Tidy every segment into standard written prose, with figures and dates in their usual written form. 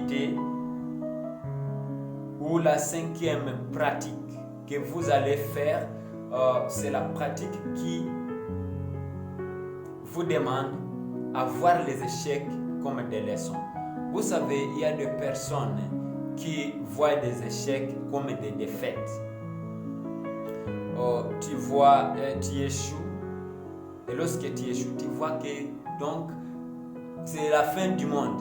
activité ou la cinquième pratique que vous allez faire, c'est la pratique qui vous demande à voir les échecs comme des leçons. Vous savez, il y a des personnes qui voient des échecs comme des défaites. Tu vois, tu échoues, et lorsque tu échoues, tu vois que donc c'est la fin du monde.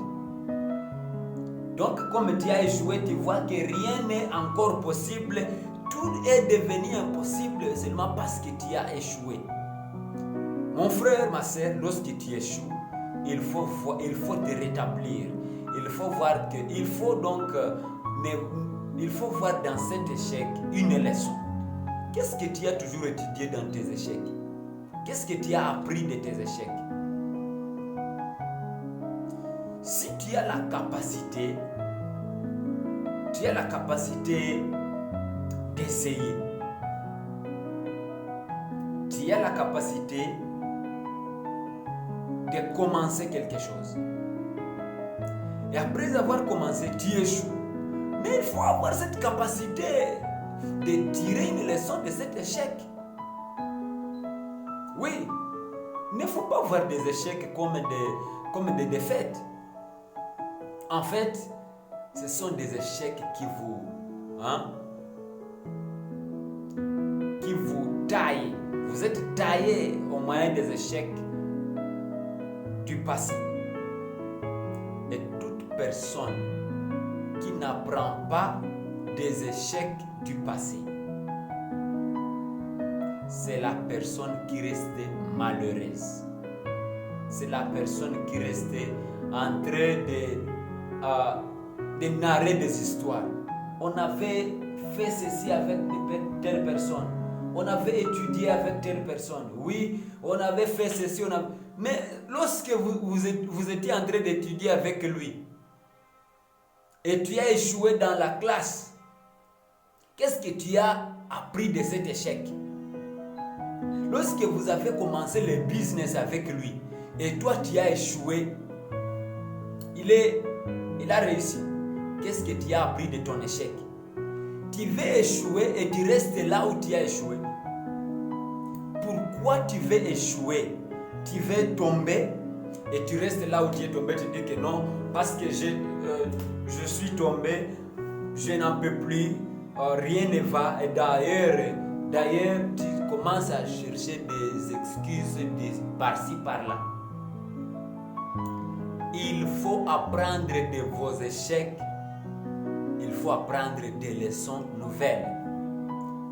Donc, comme tu as échoué, tu vois que rien n'est encore possible. Tout est devenu impossible seulement parce que tu as échoué. Mon frère, ma soeur, lorsque tu échoues, il faut te rétablir. Il faut voir que, il faut voir dans cet échec une leçon. Qu'est-ce que tu as toujours étudié dans tes échecs? Qu'est-ce que tu as appris de tes échecs? Si tu as la capacité d'essayer, tu as la capacité de commencer quelque chose. Et après avoir commencé, tu échoues. Mais il faut avoir cette capacité de tirer une leçon de cet échec. Oui, il ne faut pas voir des échecs comme des défaites. En fait, ce sont des échecs qui vous taillent. Vous êtes taillé au moyen des échecs du passé. Et toute personne qui n'apprend pas des échecs du passé, c'est la personne qui reste malheureuse. C'est la personne qui reste en train de narrer des histoires. On avait fait ceci avec telle personne. On avait étudié avec telle personne. Oui, on avait fait ceci. Mais lorsque vous étiez en train d'étudier avec lui et tu as échoué dans la classe, qu'est-ce que tu as appris de cet échec? Lorsque vous avez commencé le business avec lui et toi tu as échoué, il a réussi. Qu'est-ce que tu as appris de ton échec? Tu veux échouer et tu restes là où tu as échoué. Pourquoi tu veux échouer? Tu veux tomber et tu restes là où tu es tombé. Tu dis que non, parce que je suis tombé, je n'en peux plus, rien ne va. Et d'ailleurs, tu commences à chercher des excuses par-ci, par-là. Il faut apprendre de vos échecs. Il faut apprendre des leçons nouvelles.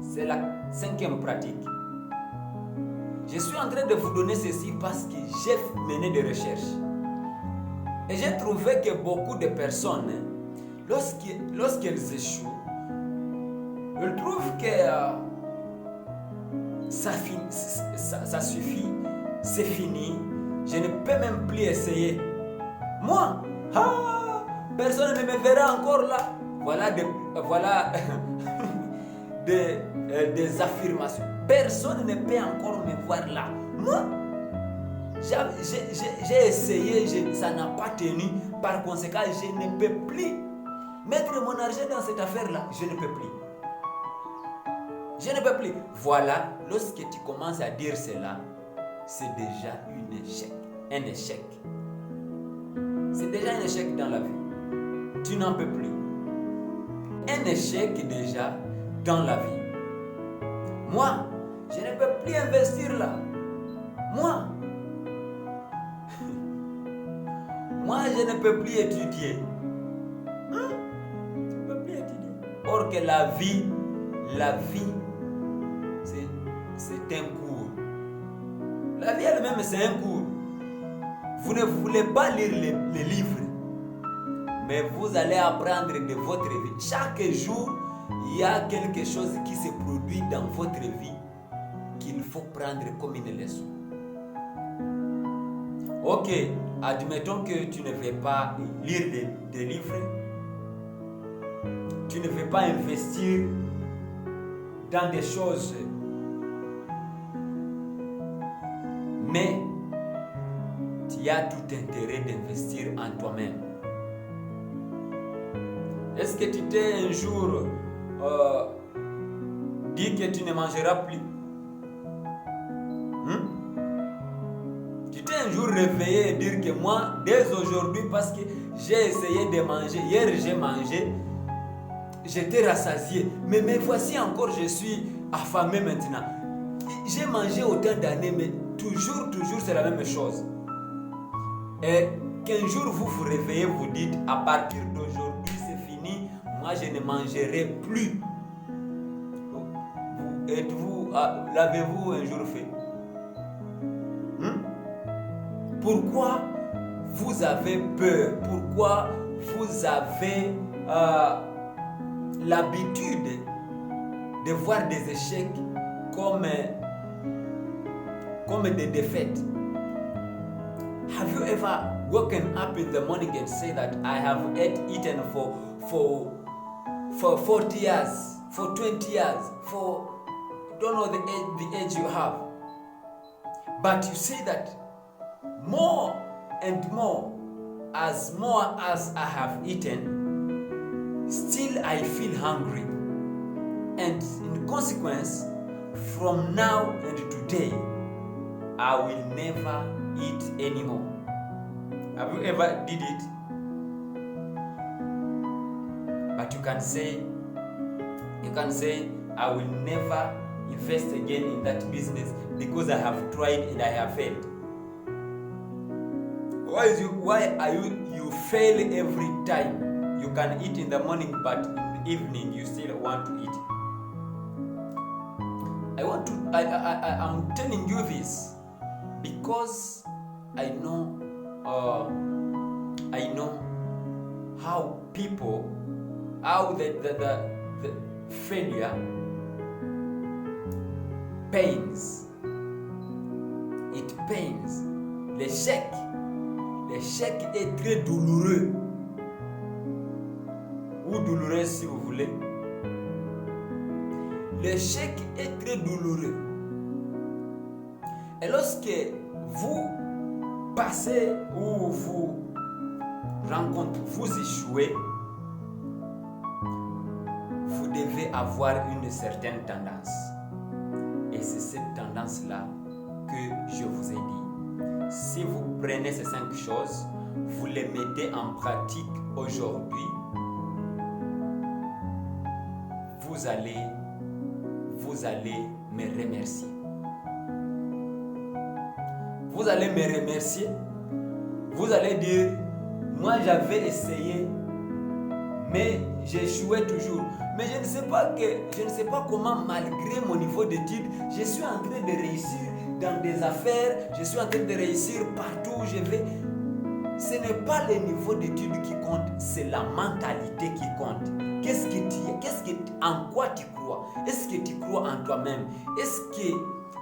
C'est la cinquième pratique. Je suis en train de vous donner ceci parce que j'ai mené des recherches. Et j'ai trouvé que beaucoup de personnes, lorsqu'elles échouent, elles trouvent que ça suffit, c'est fini, je ne peux même plus essayer. Moi, personne ne me verra encore là. Voilà des affirmations. Personne ne peut encore me voir là. Moi, j'ai essayé, ça n'a pas tenu. Par conséquent, je ne peux plus mettre mon argent dans cette affaire-là. Je ne peux plus. Je ne peux plus. Voilà, lorsque tu commences à dire cela, c'est déjà un échec. C'est déjà un échec dans la vie. Tu n'en peux plus. Un échec déjà dans la vie. Moi, je ne peux plus investir là. Moi, je ne peux plus étudier. Je ne peux plus étudier. Or que la vie, c'est un cours. La vie elle-même, c'est un cours. Vous ne voulez pas lire les livres, mais vous allez apprendre de votre vie. Chaque jour, il y a quelque chose qui se produit dans votre vie qu'il faut prendre comme une leçon. Ok, admettons que tu ne veux pas lire des livres, tu ne veux pas investir dans des choses, mais tu as tout intérêt d'investir en toi-même. Est-ce que tu t'es un jour dit que tu ne mangeras plus? Tu t'es un jour réveillé et dire que moi, dès aujourd'hui, parce que j'ai essayé de manger, hier j'ai mangé, j'étais rassasié, mais voici encore, je suis affamé maintenant. J'ai mangé autant d'années, mais toujours, c'est la même chose. Et qu'un jour vous vous réveillez, vous dites, à partir d'aujourd'hui, c'est fini, moi je ne mangerai plus. L'avez-vous un jour fait? Pourquoi vous avez peur? Pourquoi vous avez l'habitude de voir des échecs comme des défaites? Have you ever woken up in the morning and say that I have eaten for 40 years, for 20 years, for don't know the age you have, but you say that more and more as I have eaten, still I feel hungry, and in consequence, from now and today, I will never eat anymore. Have you ever did it? But you can say, I will never invest again in that business because I have tried and I have failed. Why are you fail every time? You can eat in the morning, but in the evening you still want to eat. I'm telling you this because I know how people, how the failure pains. It pains. L'échec est très douloureux. Ou douloureux si vous voulez. L'échec est très douloureux. Et lorsque vous passez ou vous rencontrez, vous échouez, vous devez avoir une certaine tendance. Et c'est cette tendance-là que je vous ai dit. Si vous prenez ces 5 choses, vous les mettez en pratique aujourd'hui, vous allez me remercier. Vous allez me remercier. Vous allez dire, moi j'avais essayé, mais j'échouais toujours. Mais je ne sais pas comment, malgré mon niveau d'études, je suis en train de réussir dans des affaires, je suis en train de réussir partout où je vais. Ce n'est pas le niveau d'études qui compte, c'est la mentalité qui compte. En quoi tu crois? Est-ce que tu crois en toi-même? Est-ce que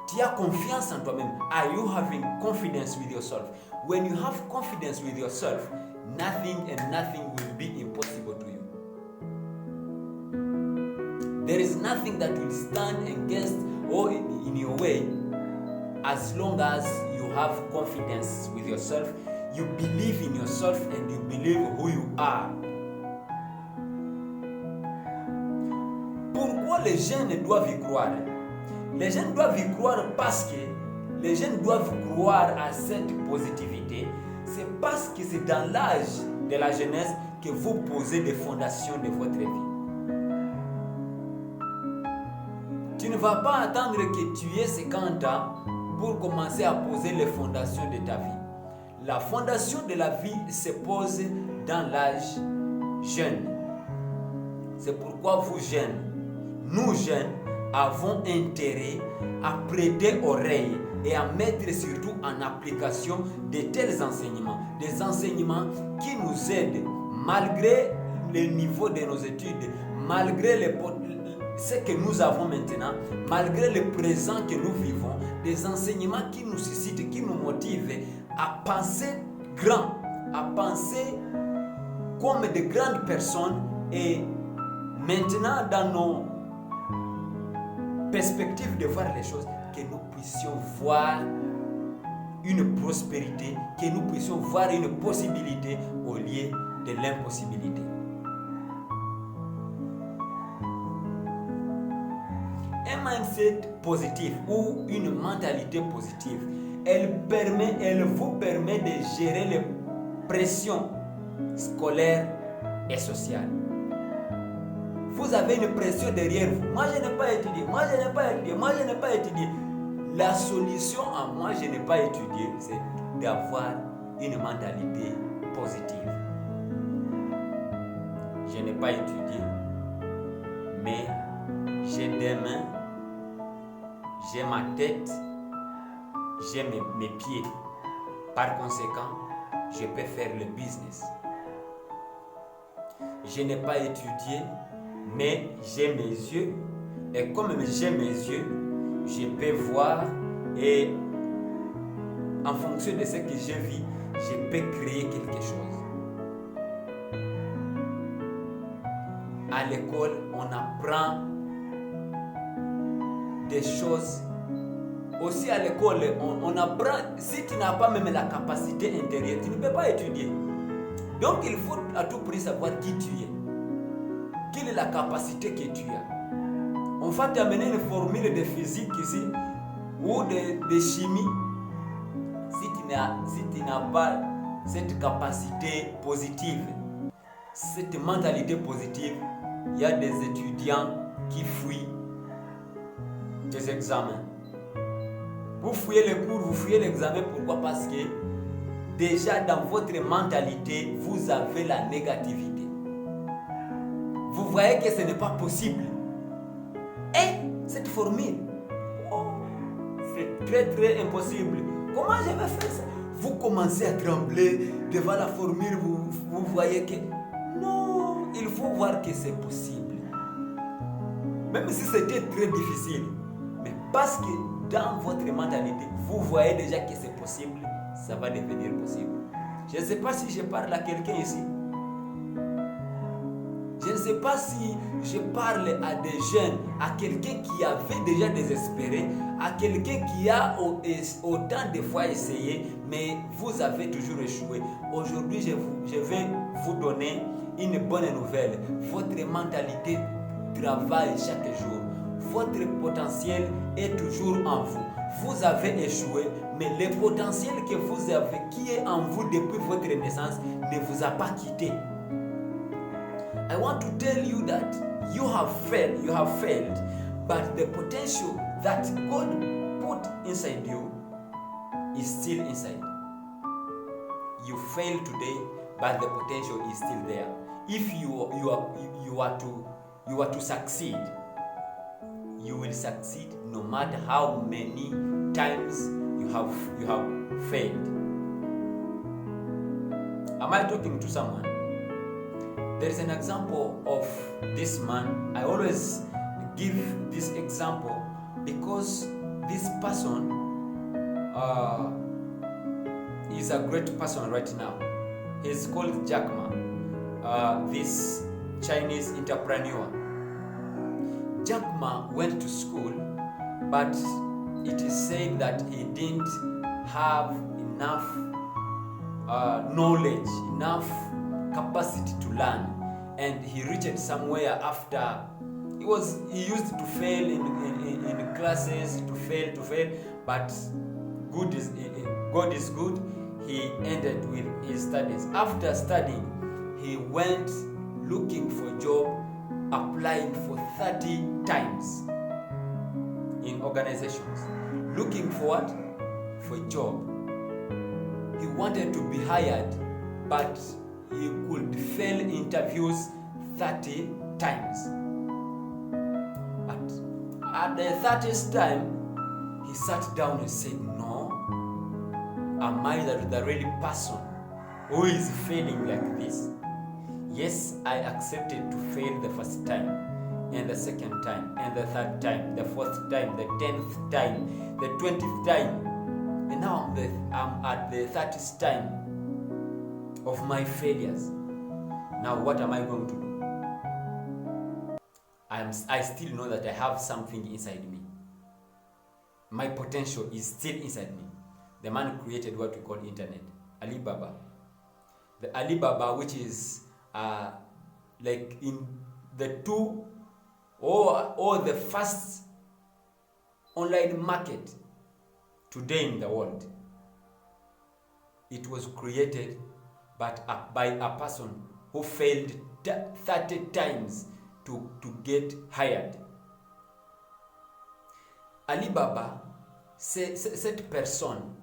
tu as confiance en toi-même? Are you having confidence with yourself? When you have confidence with yourself, nothing will be impossible to you. There is nothing that will stand against or in your way as long as you have confidence with yourself, you believe in yourself and you believe who you are. Pourquoi les jeunes doivent y croire? Les jeunes doivent y croire parce que les jeunes doivent croire à cette positivité. C'est parce que c'est dans l'âge de la jeunesse que vous posez les fondations de votre vie. Tu ne vas pas attendre que tu aies 50 ans pour commencer à poser les fondations de ta vie. La fondation de la vie se pose dans l'âge jeune. C'est pourquoi vous jeunes, nous jeunes, avons intérêt à prêter oreille et à mettre surtout en application de tels enseignements. Des enseignements qui nous aident malgré le niveau de nos études, malgré ce que nous avons maintenant, malgré le présent que nous vivons, des enseignements qui nous suscitent, qui nous motivent à penser grand, à penser comme de grandes personnes et maintenant dans nos perspectives de voir les choses, que nous puissions voir une prospérité, que nous puissions voir une possibilité au lieu de l'impossibilité. mindset positif ou une mentalité positive, elle vous permet de gérer les pressions scolaires et sociales. Vous avez une pression derrière vous. Moi, je n'ai pas étudié. Moi, je n'ai pas étudié. Moi, je n'ai pas étudié. La solution à moi, je n'ai pas étudié, c'est d'avoir une mentalité positive. Je n'ai pas étudié, mais j'ai des mains, j'ai ma tête, j'ai mes pieds. Par conséquent, je peux faire le business. Je n'ai pas étudié, mais j'ai mes yeux. Et comme j'ai mes yeux, je peux voir et en fonction de ce que je vis, je peux créer quelque chose. À l'école, on apprend des choses. Aussi à l'école, on apprend, si tu n'as pas même la capacité intérieure, tu ne peux pas étudier. Donc il faut à tout prix savoir qui tu es. Quelle est la capacité que tu as. On va t'amener une formule de physique ici ou de chimie. Si tu n'as pas cette capacité positive, cette mentalité positive, il y a des étudiants qui fuient des examens. Vous fouillez les cours, vous fouillez l'examen. Pourquoi? Parce que déjà dans votre mentalité, vous avez la négativité. Vous voyez que ce n'est pas possible. Et cette formule, c'est très très impossible. Comment je vais faire ça? Vous commencez à trembler devant la formule, vous voyez que non, il faut voir que c'est possible. Même si c'était très difficile, mais parce que dans votre mentalité, vous voyez déjà que c'est possible, ça va devenir possible. Je ne sais pas si je parle à quelqu'un ici. Je ne sais pas si je parle à des jeunes, à quelqu'un qui avait déjà désespéré, à quelqu'un qui a autant de fois essayé, mais vous avez toujours échoué. Aujourd'hui, je vais vous donner une bonne nouvelle. Votre mentalité travaille chaque jour. Votre potentiel est toujours en vous. Vous avez échoué, mais le potentiel que vous avez, qui est en vous depuis votre naissance, ne vous a pas quitté. I want to tell you that you have failed, but the potential that God put inside you is still inside. You failed today, but the potential is still there. If you are to succeed, you will succeed no matter how many times you have failed. Am I talking to someone? There is an example of this man. I always give this example because this person is a great person right now. He's called Jack Ma, this Chinese entrepreneur. Jack Ma went to school, but it is said that he didn't have enough knowledge, enough capacity to learn, and he reached somewhere after he used to fail in classes, to fail, but God is good. He ended with his studies. After studying, he went looking for a job, applying for 30 times in organizations, looking for what? For a job. He wanted to be hired, but he could fail interviews 30 times. But at the 30th time, he sat down and said, no, am I the real person who is failing like this? Yes, I accepted to fail the first time, and the second time, and the third time, the fourth time, the 10th time, the 20th time, and now I'm at the 30th time of my failures. Now what am I going to do? I still know that I have something inside me. My potential is still inside me. The man created what we call internet, Alibaba. The Alibaba, which is like in the two or the first online market today in the world. It was created by a person who failed 30 times to get hired. Alibaba, c'est cette personne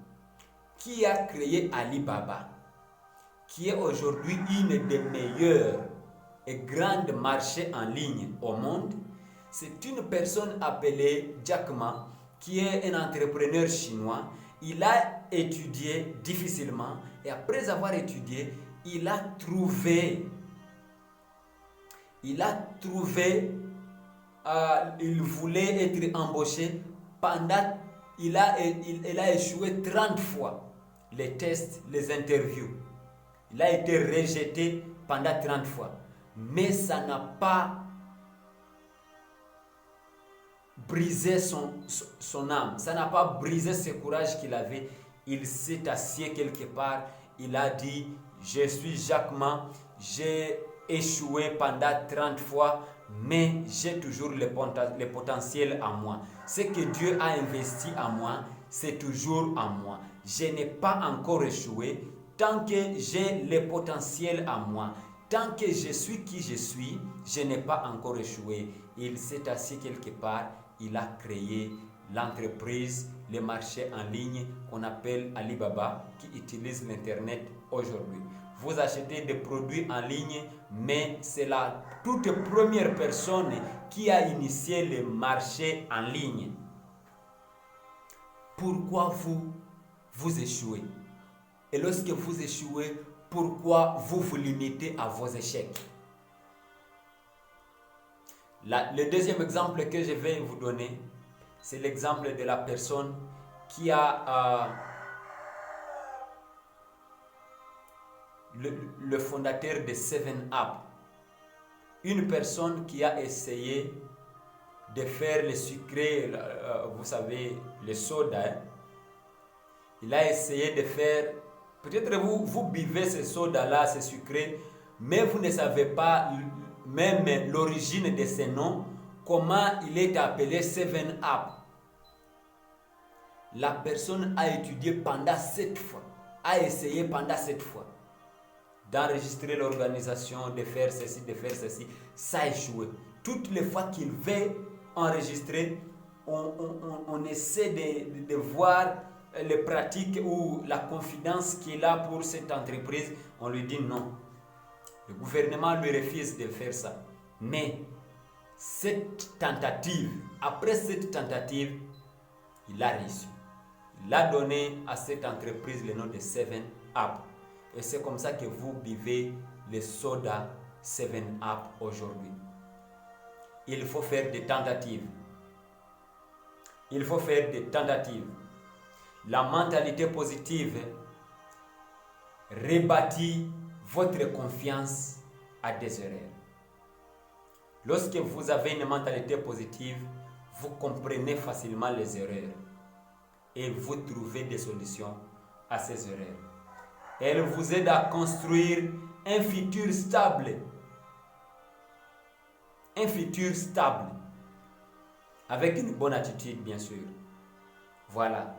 qui a créé Alibaba, qui est aujourd'hui une des meilleures et grandes marchés en ligne au monde. C'est une personne appelée Jack Ma, qui est un entrepreneur chinois. Il a étudié difficilement et après avoir étudié, il voulait être embauché il a échoué 30 fois les tests, les interviews. Il a été rejeté pendant 30 fois. Mais ça n'a pas brisé son âme. Ça n'a pas brisé ce courage qu'il avait. Il s'est assis quelque part. Il a dit, je suis Jack Ma, j'ai échoué pendant 30 fois, mais j'ai toujours le potentiel en moi. Ce que Dieu a investi en moi, c'est toujours en moi. Je n'ai pas encore échoué. Tant que j'ai le potentiel en moi, tant que je suis qui je suis, je n'ai pas encore échoué. Il s'est assis quelque part, il a créé l'entreprise, le marché en ligne qu'on appelle Alibaba, qui utilise l'Internet aujourd'hui. Vous achetez des produits en ligne, mais c'est la toute première personne qui a initié le marché en ligne. Pourquoi vous échouez? Et lorsque vous échouez, pourquoi vous vous limitez à vos échecs? Le deuxième exemple que je vais vous donner, c'est l'exemple de la personne qui a le fondateur de 7up. Une personne qui a essayé de faire le sucré, vous savez, le soda. Il a essayé de faire... Peut-être vous buvez ce soda-là, ce sucré, mais vous ne savez pas même l'origine de ce nom, comment il est appelé 7up. La personne a étudié pendant 7 fois, a essayé pendant 7 fois d'enregistrer l'organisation, de faire ceci, ça a échoué. Toutes les fois qu'il veut enregistrer, on essaie de voir les pratiques ou la confidence qu'il a pour cette entreprise. On lui dit non. Le gouvernement lui refuse de faire ça. Mais cette tentative, après cette tentative, il a réussi. Il a donné à cette entreprise le nom de 7up. Et c'est comme ça que vous buvez le soda 7up aujourd'hui. Il faut faire des tentatives. Il faut faire des tentatives. La mentalité positive rebâtit votre confiance à des erreurs. Lorsque vous avez une mentalité positive, vous comprenez facilement les erreurs et vous trouvez des solutions à ces erreurs. Elle vous aide à construire un futur stable. Un futur stable. Avec une bonne attitude, bien sûr. Voilà.